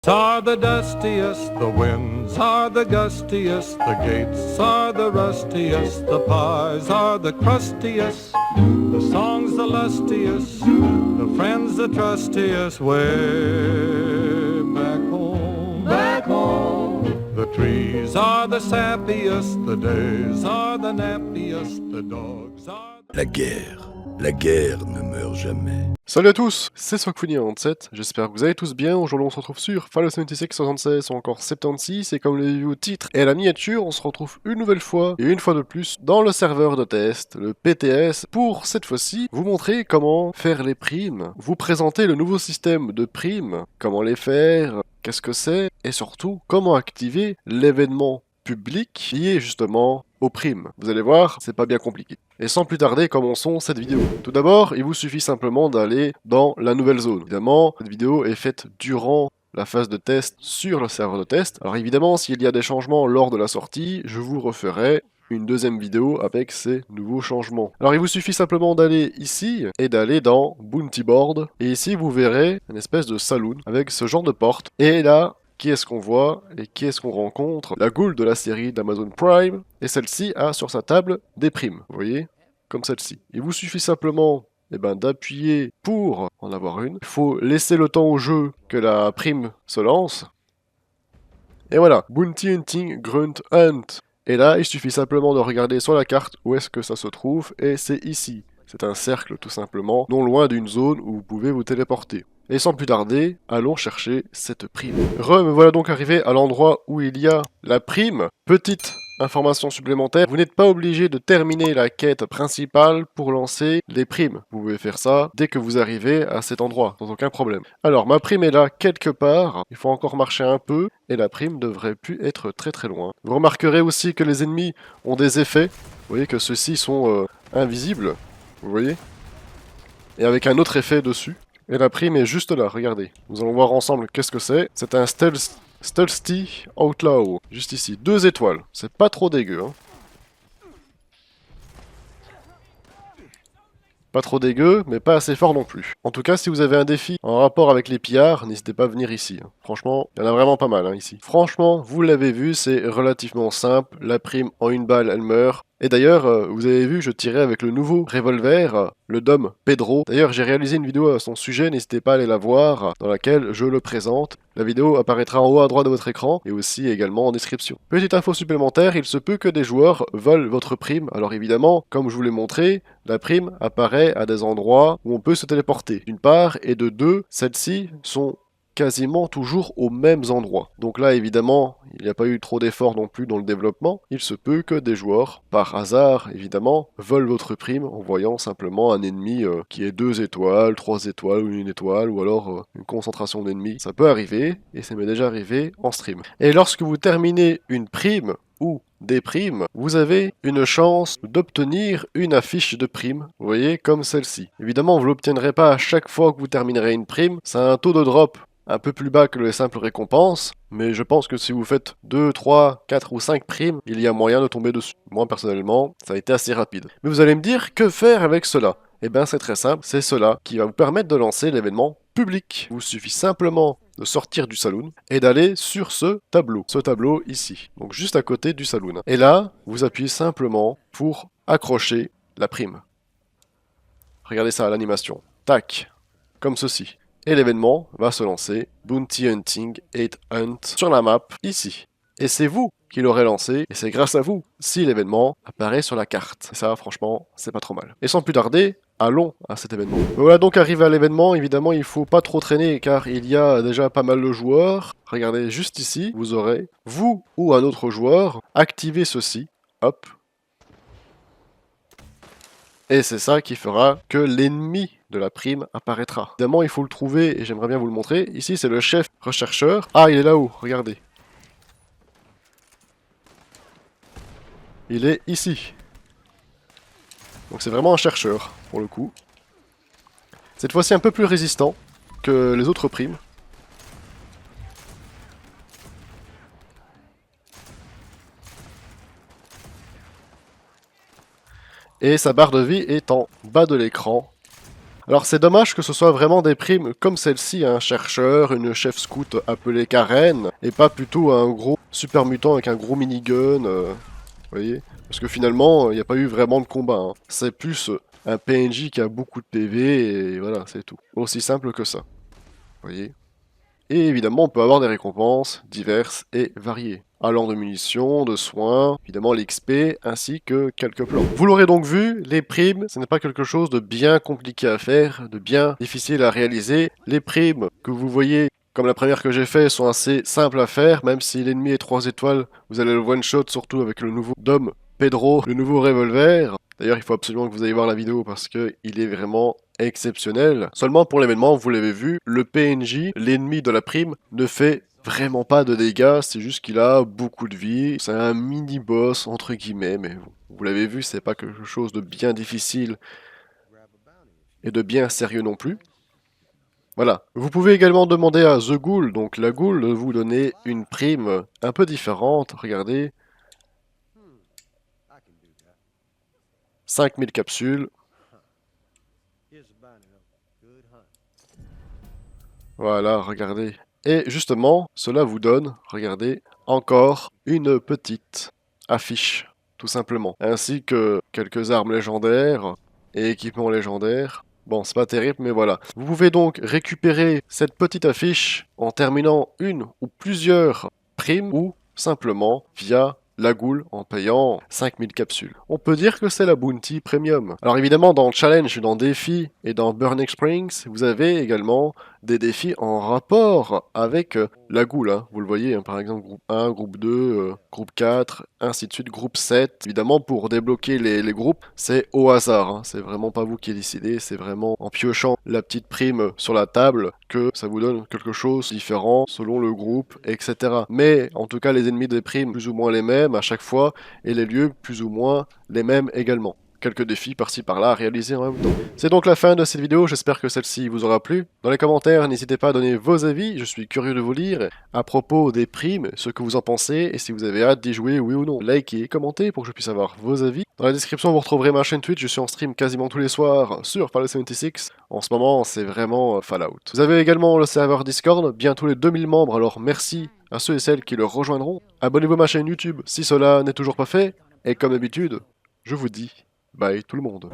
are the dustiest, the winds are the gustiest, the gates are the rustiest, the pies are the crustiest, the songs the lustiest, the friends the trustiest, way back home. Back home. The trees are the sappiest, the days are the nappiest, the dogs are... La guerre ne meurt jamais. Salut à tous, c'est Swagfunny97, j'espère que vous allez tous bien. Aujourd'hui on se retrouve sur Fallout 76, 76 ou encore 76, et comme le vu au titre et à la miniature, on se retrouve une nouvelle fois, et une fois de plus, dans le serveur de test, le PTS, pour cette fois-ci, vous montrer comment faire les primes, vous présenter le nouveau système de primes, comment les faire, qu'est-ce que c'est, et surtout, comment activer l'événement public lié justement aux primes. Vous allez voir, c'est pas bien compliqué. Et sans plus tarder, commençons cette vidéo. Tout d'abord, il vous suffit simplement d'aller dans la nouvelle zone. Évidemment, cette vidéo est faite durant la phase de test sur le serveur de test. Alors évidemment, s'il y a des changements lors de la sortie, je vous referai une deuxième vidéo avec ces nouveaux changements. Alors il vous suffit simplement d'aller ici et d'aller dans Bounty Board. Et ici, vous verrez une espèce de saloon avec ce genre de porte. Et là, qui est-ce qu'on voit et qui est-ce qu'on rencontre? La Ghoul de la série d'Amazon Prime, et celle-ci a sur sa table des primes, vous voyez, comme celle-ci. Il vous suffit simplement d'appuyer pour en avoir une. Il faut laisser le temps au jeu que la prime se lance. Et voilà, Bounty Hunting Grunt Hunt. Et là, il suffit simplement de regarder sur la carte où est-ce que ça se trouve, et c'est ici. C'est un cercle tout simplement, non loin d'une zone où vous pouvez vous téléporter. Et sans plus tarder, allons chercher cette prime. Me voilà donc arrivé à l'endroit où il y a la prime. Petite information supplémentaire, vous n'êtes pas obligé de terminer la quête principale pour lancer les primes. Vous pouvez faire ça dès que vous arrivez à cet endroit, sans aucun problème. Alors, ma prime est là quelque part, il faut encore marcher un peu, et la prime devrait plus être très très loin. Vous remarquerez aussi que les ennemis ont des effets. Vous voyez que ceux-ci sont invisibles, vous voyez, et avec un autre effet dessus. Et la prime est juste là, regardez. Nous allons voir ensemble qu'est-ce que c'est. C'est un Stealthy Outlaw, juste ici. 2 étoiles, c'est pas trop dégueu, hein. Pas trop dégueu, mais pas assez fort non plus. En tout cas, si vous avez un défi en rapport avec les pillards, n'hésitez pas à venir ici. Franchement, il y en a vraiment pas mal ici. Franchement, vous l'avez vu, c'est relativement simple. La prime en une balle, elle meurt. Et d'ailleurs, vous avez vu, je tirais avec le nouveau revolver, le Dom Pedro. D'ailleurs, j'ai réalisé une vidéo à son sujet, n'hésitez pas à aller la voir, dans laquelle je le présente. La vidéo apparaîtra en haut à droite de votre écran, et aussi également en description. Petite info supplémentaire, il se peut que des joueurs volent votre prime. Alors évidemment, comme je vous l'ai montré, la prime apparaît à des endroits où on peut se téléporter. D'une part, et de deux, celles-ci sont quasiment toujours aux mêmes endroits. Donc là, évidemment, il n'y a pas eu trop d'efforts non plus dans le développement. Il se peut que des joueurs, par hasard, évidemment, volent votre prime en voyant simplement un ennemi qui est 2 étoiles, 3 étoiles ou 1 étoile, ou alors une concentration d'ennemis. Ça peut arriver, et ça m'est déjà arrivé en stream. Et lorsque vous terminez une prime, ou des primes, vous avez une chance d'obtenir une affiche de prime, vous voyez, comme celle-ci. Évidemment, vous ne l'obtiendrez pas à chaque fois que vous terminerez une prime, ça a un taux de drop un peu plus bas que les simples récompenses, mais je pense que si vous faites 2, 3, 4 ou 5 primes, il y a moyen de tomber dessus. Moi, personnellement, ça a été assez rapide. Mais vous allez me dire, que faire avec cela? Eh bien, c'est très simple, c'est cela qui va vous permettre de lancer l'événement public. Il vous suffit simplement de sortir du saloon et d'aller sur ce tableau ici, donc juste à côté du saloon. Et là, vous appuyez simplement pour accrocher la prime. Regardez ça à l'animation. Tac, comme ceci. Et l'événement va se lancer, Bounty Hunting 8 Hunt, sur la map, ici. Et c'est vous qui l'aurez lancé, et c'est grâce à vous si l'événement apparaît sur la carte. Et ça, franchement, c'est pas trop mal. Et sans plus tarder, allons à cet événement. Voilà donc arrivé à l'événement, évidemment il faut pas trop traîner car il y a déjà pas mal de joueurs. Regardez juste ici, vous aurez, vous ou un autre joueur, activez ceci, hop. Et c'est ça qui fera que l'ennemi de la prime apparaîtra. Évidemment, il faut le trouver et j'aimerais bien vous le montrer. Ici, c'est le chef rechercheur. Ah, il est là-haut, regardez. Il est ici. Donc c'est vraiment un chercheur, pour le coup. Cette fois-ci un peu plus résistant que les autres primes. Et sa barre de vie est en bas de l'écran. Alors c'est dommage que ce soit vraiment des primes comme celle-ci, un chercheur, une chef scout appelée Karen, et pas plutôt un gros super mutant avec un gros minigun, vous voyez? Parce que finalement, il n'y a pas eu vraiment de combat, hein. C'est plus un PNJ qui a beaucoup de PV, et voilà, c'est tout. Aussi simple que ça, vous voyez? Et évidemment, on peut avoir des récompenses diverses et variées, allant de munitions, de soins, évidemment l'XP, ainsi que quelques plans. Vous l'aurez donc vu, les primes, ce n'est pas quelque chose de bien compliqué à faire, de bien difficile à réaliser. Les primes que vous voyez, comme la première que j'ai fait, sont assez simples à faire, même si l'ennemi est 3 étoiles, vous allez le one-shot, surtout avec le nouveau Dom Pedro, le nouveau revolver. D'ailleurs, il faut absolument que vous ayez voir la vidéo parce qu'il est vraiment exceptionnel. Seulement pour l'événement, vous l'avez vu, le PNJ, l'ennemi de la prime, ne fait vraiment pas de dégâts, c'est juste qu'il a beaucoup de vie. C'est un mini-boss, entre guillemets, mais vous l'avez vu, c'est pas quelque chose de bien difficile et de bien sérieux non plus. Voilà. Vous pouvez également demander à The Ghoul, donc la Ghoul, de vous donner une prime un peu différente. Regardez. 5000 capsules. Voilà, regardez. Et justement, cela vous donne, regardez, encore une petite affiche, tout simplement. Ainsi que quelques armes légendaires et équipements légendaires. Bon, c'est pas terrible, mais voilà. Vous pouvez donc récupérer cette petite affiche en terminant une ou plusieurs primes ou simplement via la Ghoul en payant 5000 capsules. On peut dire que c'est la Bounty Premium. Alors évidemment, dans Challenge, dans Défi et dans Burning Springs, vous avez également des défis en rapport avec la Ghoul. Hein. Vous le voyez, hein, par exemple, groupe 1, groupe 2, groupe 4, ainsi de suite, groupe 7. Évidemment, pour débloquer les groupes, c'est au hasard. Hein. C'est vraiment pas vous qui décidez, c'est vraiment en piochant la petite prime sur la table que ça vous donne quelque chose de différent selon le groupe, etc. Mais en tout cas, les ennemis des primes, plus ou moins les mêmes à chaque fois, et les lieux, plus ou moins les mêmes également. Quelques défis par-ci par-là à réaliser en même temps. C'est donc la fin de cette vidéo, j'espère que celle-ci vous aura plu. Dans les commentaires, n'hésitez pas à donner vos avis, je suis curieux de vous lire, à propos des primes, ce que vous en pensez, et si vous avez hâte d'y jouer, oui ou non. Likez et commentez pour que je puisse avoir vos avis. Dans la description, vous retrouverez ma chaîne Twitch, je suis en stream quasiment tous les soirs sur Fallout 76. En ce moment, c'est vraiment Fallout. Vous avez également le serveur Discord, bientôt les 2000 membres, alors merci à ceux et celles qui le rejoindront. Abonnez-vous à ma chaîne YouTube si cela n'est toujours pas fait, et comme d'habitude, je vous dis bye tout le monde.